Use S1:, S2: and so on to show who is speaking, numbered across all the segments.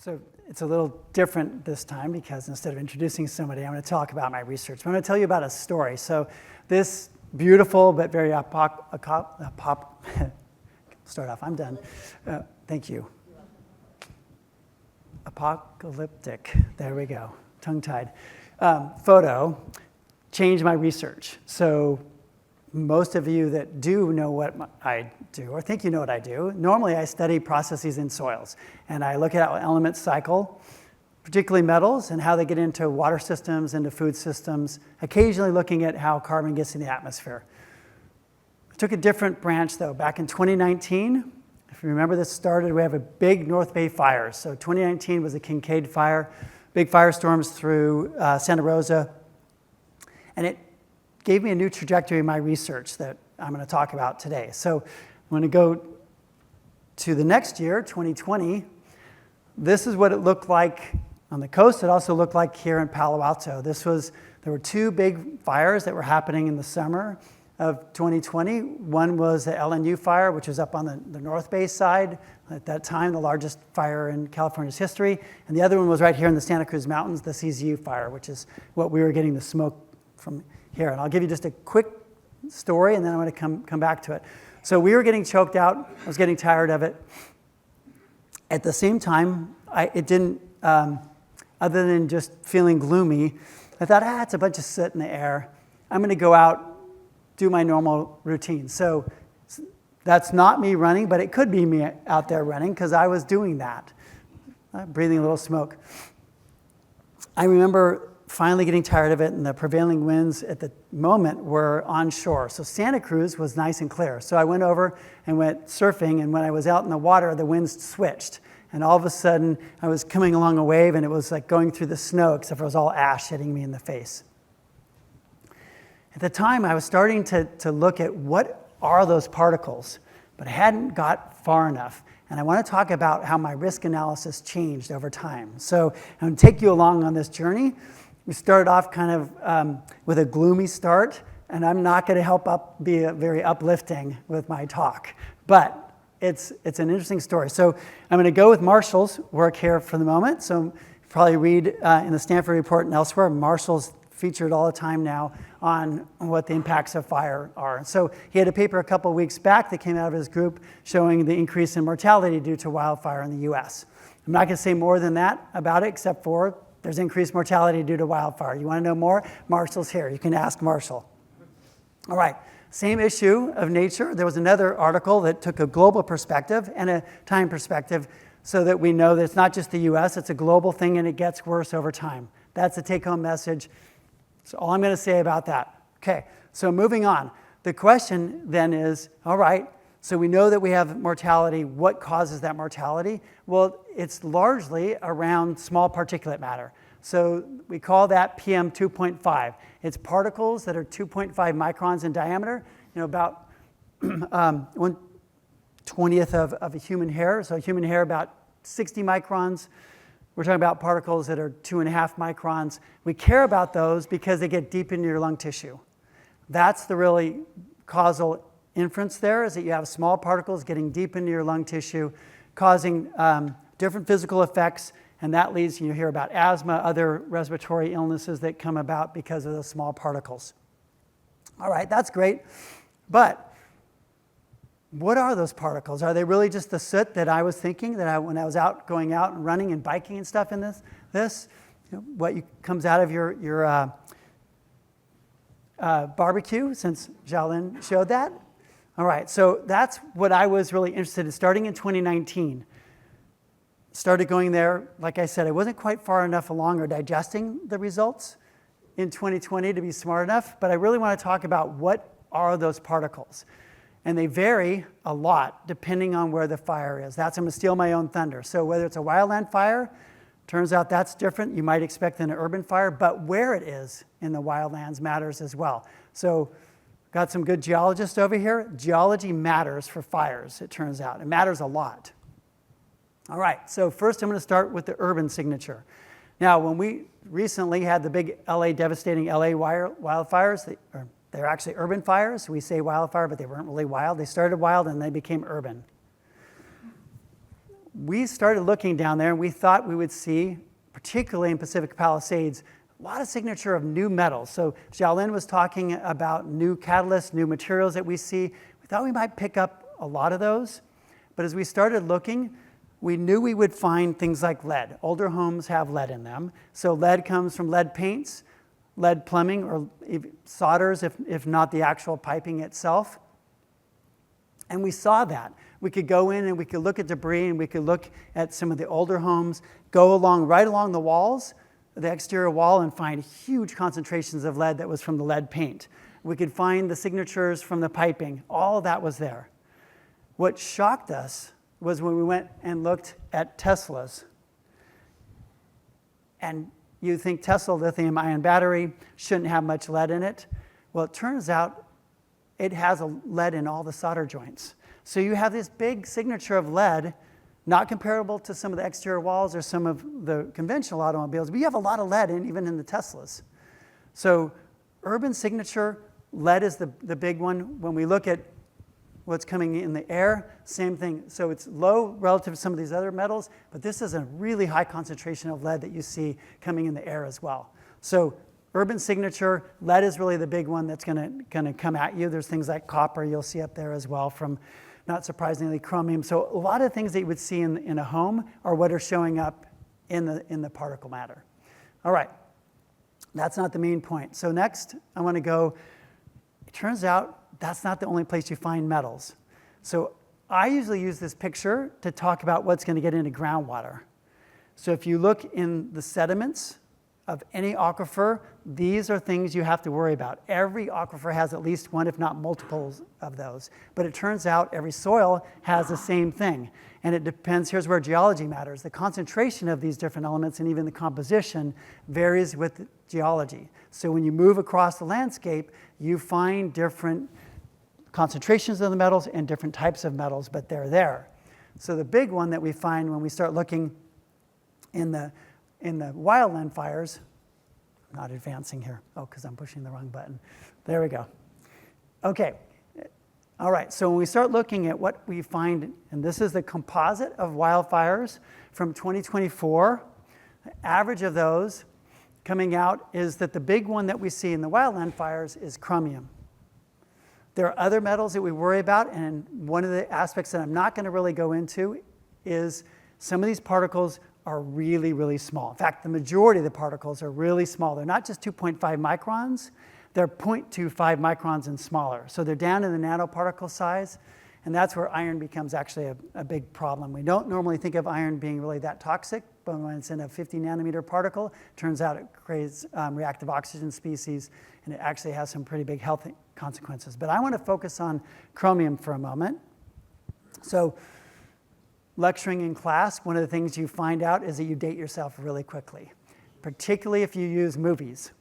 S1: So it's a little different this time because instead of introducing somebody, I'm going to talk about my research. I'm going to tell you about a story. So this beautiful but very start off, I'm done. Thank you. Apocalyptic, there we go, tongue-tied. Photo changed my research. So most of you that do know what I do, or think you know what I do, normally I study processes in soils. And I look at how elements cycle, particularly metals, and how they get into water systems, into food systems, occasionally looking at how carbon gets in the atmosphere. I took a different branch, though. Back in 2019, if you remember this started, we have a big North Bay fires. So 2019 was a Kincaid fire, big firestorms through Santa Rosa. And it gave me a new trajectory in my research that I'm going to talk about today. So I'm going to go to the next year, 2020. This is what it looked like on the coast. It also looked like here in Palo Alto. There were two big fires that were happening in the summer of 2020. One was the LNU fire, which was up on the North Bay side. At that time, the largest fire in California's history. And the other one was right here in the Santa Cruz Mountains, the CZU fire, which is what we were getting the smoke from here. And I'll give you just a quick story, and then I'm going to come back to it. So we were getting choked out. I was getting tired of it. At the same time, it didn't, other than just feeling gloomy, I thought, it's a bunch of soot in the air. I'm going to go out, do my normal routine. So that's not me running, but it could be me out there running because I was doing that, breathing a little smoke. I remember finally getting tired of it, and the prevailing winds at the moment were onshore. So Santa Cruz was nice and clear. So I went over and went surfing, and when I was out in the water, the winds switched. And all of a sudden, I was coming along a wave, and it was like going through the snow, except for it was all ash hitting me in the face. At the time, I was starting to look at what are those particles, but I hadn't got far enough. And I want to talk about how my risk analysis changed over time. So I'm going to take you along on this journey. We started off kind of with a gloomy start, and I'm not going to be very uplifting with my talk, but it's an interesting story. So I'm going to go with Marshall's work here for the moment. So you probably read in the Stanford report and elsewhere, Marshall's featured all the time now on what the impacts of fire are. So he had a paper a couple of weeks back that came out of his group showing the increase in mortality due to wildfire in the US. I'm not going to say more than that about it, except for there's increased mortality due to wildfire. You want to know more? Marshall's here. You can ask Marshall. All right, same issue of Nature. There was another article that took a global perspective and a time perspective so that we know that it's not just the US, it's a global thing and it gets worse over time. That's the take-home message. That's all I'm going to say about that. Okay, so moving on. The question then is, all right, so we know that we have mortality. What causes that mortality? Well, it's largely around small particulate matter. So we call that PM 2.5. It's particles that are 2.5 microns in diameter, about 1/20th of a human hair. So a human hair about 60 microns. We're talking about particles that are 2.5 microns. We care about those because they get deep into your lung tissue. That's the really causal inference there, is that you have small particles getting deep into your lung tissue, causing different physical effects, and that leads, you hear about asthma, other respiratory illnesses that come about because of those small particles. All right, that's great, but what are those particles? Are they really just the soot that I was thinking when I was going out and running and biking and stuff in this? What comes out of your barbecue, since Jalin showed that? All right, so that's what I was really interested in, starting in 2019. Started going there. Like I said, I wasn't quite far enough along or digesting the results in 2020 to be smart enough, but I really want to talk about what are those particles. And they vary a lot depending on where the fire is. I'm going to steal my own thunder. So whether it's a wildland fire, turns out that's different. You might expect than an urban fire, but where it is in the wildlands matters as well. So got some good geologists over here. Geology matters for fires, it turns out. It matters a lot. All right, so first I'm going to start with the urban signature. Now, when we recently had the big devastating LA wildfires, they're actually urban fires. We say wildfire, but they weren't really wild. They started wild and they became urban. we started looking down there, and we thought we would see, particularly in Pacific Palisades, a lot of signature of new metals. So Xiaolin was talking about new catalysts, new materials that we see. We thought we might pick up a lot of those. But as we started looking, we knew we would find things like lead. Older homes have lead in them. So lead comes from lead paints, lead plumbing, or solders, if not the actual piping itself. And we saw that. We could go in and we could look at debris, and we could look at some of the older homes, go right along the walls, the exterior wall, and find huge concentrations of lead that was from the lead paint. We could find the signatures from the piping. All of that was there. What shocked us was when we went and looked at Tesla's. And you think Tesla lithium-ion battery shouldn't have much lead in it. Well, it turns out it has a lead in all the solder joints. So you have this big signature of lead, not comparable to some of the exterior walls or some of the conventional automobiles, but you have a lot of lead even in the Teslas. So urban signature, lead is the big one. When we look at what's coming in the air, same thing. So it's low relative to some of these other metals, but this is a really high concentration of lead that you see coming in the air as well. So urban signature, lead is really the big one that's going to come at you. There's things like copper you'll see up there as well, from, not surprisingly, chromium. So a lot of things that you would see in a home are what are showing up in the particle matter. All right, that's not the main point. So next, I want to go, it turns out that's not the only place you find metals. So I usually use this picture to talk about what's going to get into groundwater. So if you look in the sediments of any aquifer, these are things you have to worry about. Every aquifer has at least one, if not multiples of those. But it turns out every soil has the same thing. And it depends, here's where geology matters. The concentration of these different elements and even the composition varies with geology. So when you move across the landscape, you find different concentrations of the metals and different types of metals, but they're there. So the big one that we find when we start looking in the wildland fires, I'm not advancing here. Oh, because I'm pushing the wrong button. There we go. Okay. All right, so when we start looking at what we find, and this is the composite of wildfires from 2024, the average of those coming out is that the big one that we see in the wildland fires is chromium. There are other metals that we worry about, and one of the aspects that I'm not going to really go into is some of these particles are really, really small. In fact, the majority of the particles are really small. They're not just 2.5 microns, they're 0.25 microns and smaller. So they're down in the nanoparticle size, and that's where iron becomes actually a big problem. We don't normally think of iron being really that toxic, but when it's in a 50 nanometer particle, it turns out it creates reactive oxygen species, and it actually has some pretty big health consequences. But I want to focus on chromium for a moment. So lecturing in class, one of the things you find out is that you date yourself really quickly, particularly if you use movies.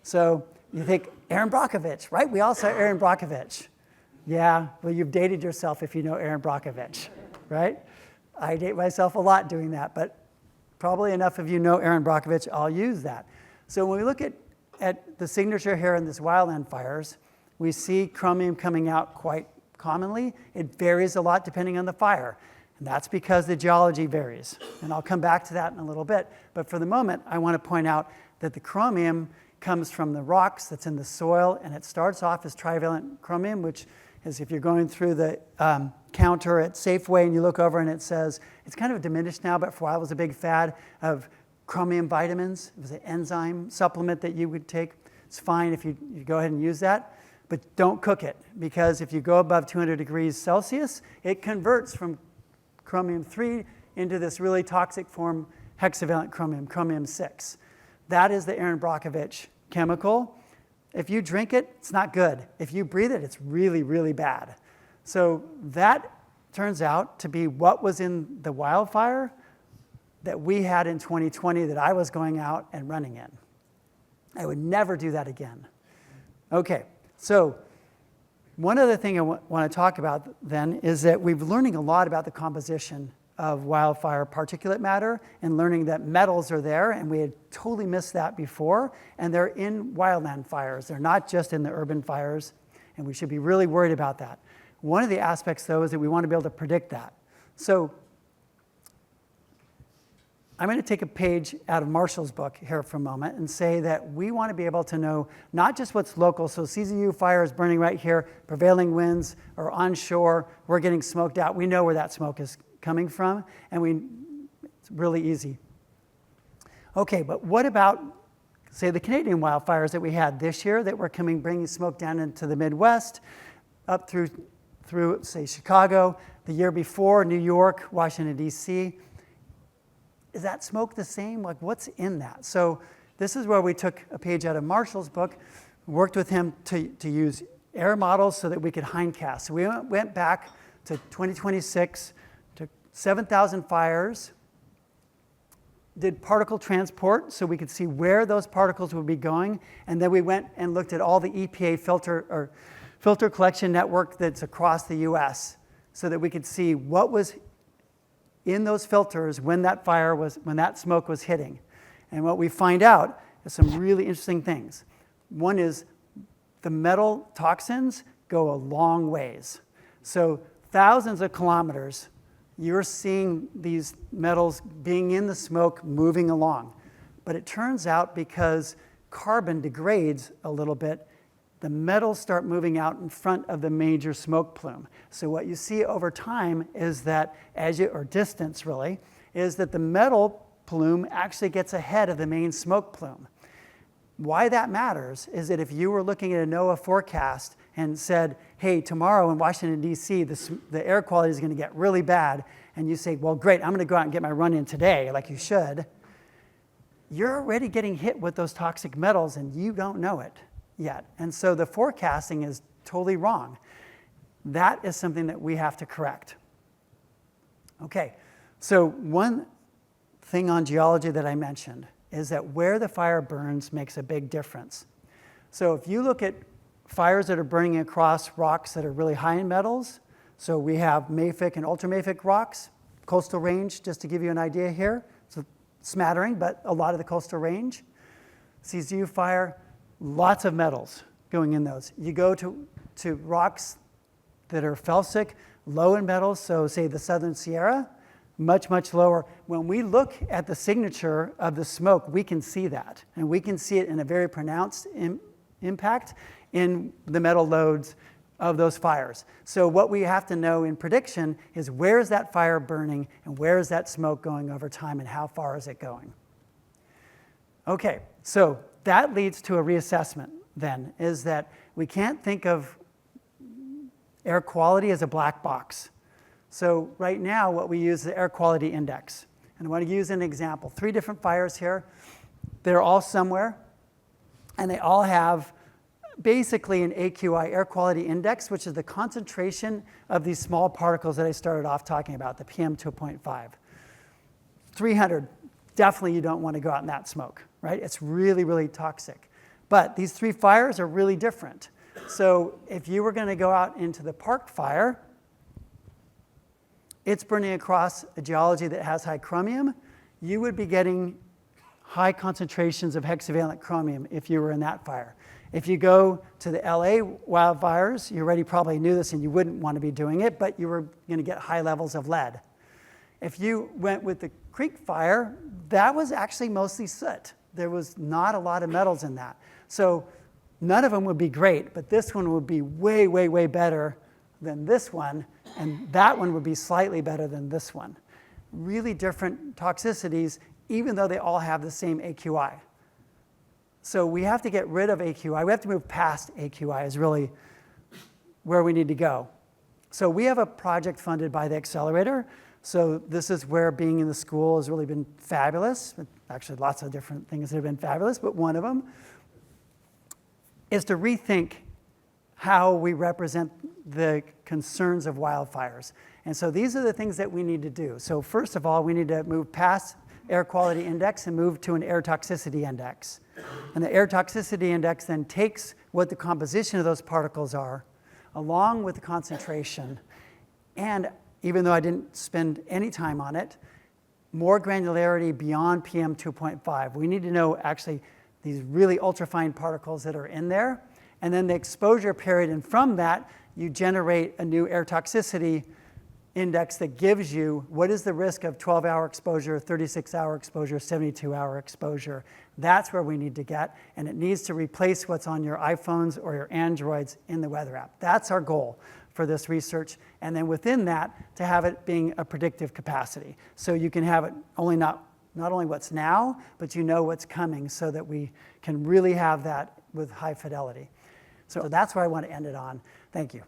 S1: So you think, Aaron Brockovich, right? We all saw Aaron Brockovich. Yeah, well, you've dated yourself if you know Aaron Brockovich, right? I date myself a lot doing that, but probably enough of you know Aaron Brockovich, I'll use that. So when we look at the signature here in this wildland fires, we see chromium coming out quite commonly. It varies a lot depending on the fire. And that's because the geology varies. And I'll come back to that in a little bit. But for the moment, I want to point out that the chromium comes from the rocks that's in the soil, and it starts off as trivalent chromium, which is if you're going through the counter at Safeway and you look over and it says, it's kind of diminished now, but for a while it was a big fad of chromium vitamins. It was an enzyme supplement that you would take. It's fine if you go ahead and use that, but don't cook it, because if you go above 200 degrees Celsius, it converts from chromium-3 into this really toxic form, hexavalent chromium, chromium-6. That is the Aaron Brockovich chemical. If you drink it, it's not good. If you breathe it, it's really, really bad. So that turns out to be what was in the wildfire that we had in 2020 that I was going out and running in. I would never do that again. Okay, so one other thing I want to talk about then is that we've been learning a lot about the composition of wildfire particulate matter and learning that metals are there, and we had totally missed that before, and they're in wildland fires. They're not just in the urban fires, and we should be really worried about that. One of the aspects, though, is that we want to be able to predict that. So I'm going to take a page out of Marshall's book here for a moment and say that we want to be able to know not just what's local, so CZU fire is burning right here, prevailing winds are onshore, we're getting smoked out. We know where that smoke is coming from, and it's really easy. Okay, but what about, say, the Canadian wildfires that we had this year that were bringing smoke down into the Midwest, up through, say, Chicago, the year before, New York, Washington, D.C., is that smoke the same? Like, what's in that? So this is where we took a page out of Marshall's book, worked with him to use air models so that we could hindcast. So we went back to 2026, to 7,000 fires, did particle transport so we could see where those particles would be going, and then we went and looked at all the EPA filter collection network that's across the US so that we could see what was in those filters when that smoke was hitting. And what we find out is some really interesting things. One is the metal toxins go a long ways. So thousands of kilometers, you're seeing these metals being in the smoke moving along. But it turns out because carbon degrades a little bit, the metals start moving out in front of the major smoke plume. So what you see over time is that or distance really, is that the metal plume actually gets ahead of the main smoke plume. Why that matters is that if you were looking at a NOAA forecast and said, hey, tomorrow in Washington, D.C., the air quality is going to get really bad, and you say, well, great, I'm going to go out and get my run in today, like you should, you're already getting hit with those toxic metals, and you don't know it yet. And so the forecasting is totally wrong. That is something that we have to correct. Okay, so one thing on geology that I mentioned is that where the fire burns makes a big difference. So if you look at fires that are burning across rocks that are really high in metals, so we have mafic and ultramafic rocks, coastal range, just to give you an idea here. It's a smattering, but a lot of the coastal range. CZU fire, lots of metals going in those. You go to rocks that are felsic, low in metals, so say the Southern Sierra, much, much lower. When we look at the signature of the smoke, we can see that. And we can see it in a very pronounced impact in the metal loads of those fires. So what we have to know in prediction is where is that fire burning and where is that smoke going over time and how far is it going? Okay, so that leads to a reassessment then, is that we can't think of air quality as a black box. So right now what we use is the air quality index. And I want to use an example. 3 different fires here. They're all somewhere, and they all have basically an AQI, air quality index, which is the concentration of these small particles that I started off talking about, the PM 2.5. 300, definitely you don't want to go out in that smoke, right? It's really, really toxic. But these 3 fires are really different. So if you were going to go out into the Park fire, it's burning across a geology that has high chromium. You would be getting high concentrations of hexavalent chromium if you were in that fire. If you go to the LA wildfires, you already probably knew this and you wouldn't want to be doing it, but you were going to get high levels of lead. If you went with the Creek fire, that was actually mostly soot. There was not a lot of metals in that. So none of them would be great, but this one would be way, way, way better than this one, and that one would be slightly better than this one. Really different toxicities, even though they all have the same AQI. So we have to get rid of AQI. We have to move past AQI is really where we need to go. So we have a project funded by the accelerator. So this is where being in the school has really been fabulous. Actually, lots of different things that have been fabulous, but one of them is to rethink how we represent the concerns of wildfires. And so these are the things that we need to do. So first of all, we need to move past air quality index and move to an air toxicity index. And the air toxicity index then takes what the composition of those particles are, along with the concentration, and even though I didn't spend any time on it, more granularity beyond PM 2.5. We need to know actually these really ultrafine particles that are in there, and then the exposure period, and from that, you generate a new air toxicity index that gives you what is the risk of 12-hour exposure, 36-hour exposure, 72-hour exposure. That's where we need to get, and it needs to replace what's on your iPhones or your Androids in the weather app. That's our goal for this research, and then within that, to have it being a predictive capacity. So you can have it not only what's now, but you know what's coming so that we can really have that with high fidelity. So that's where I want to end it on. Thank you.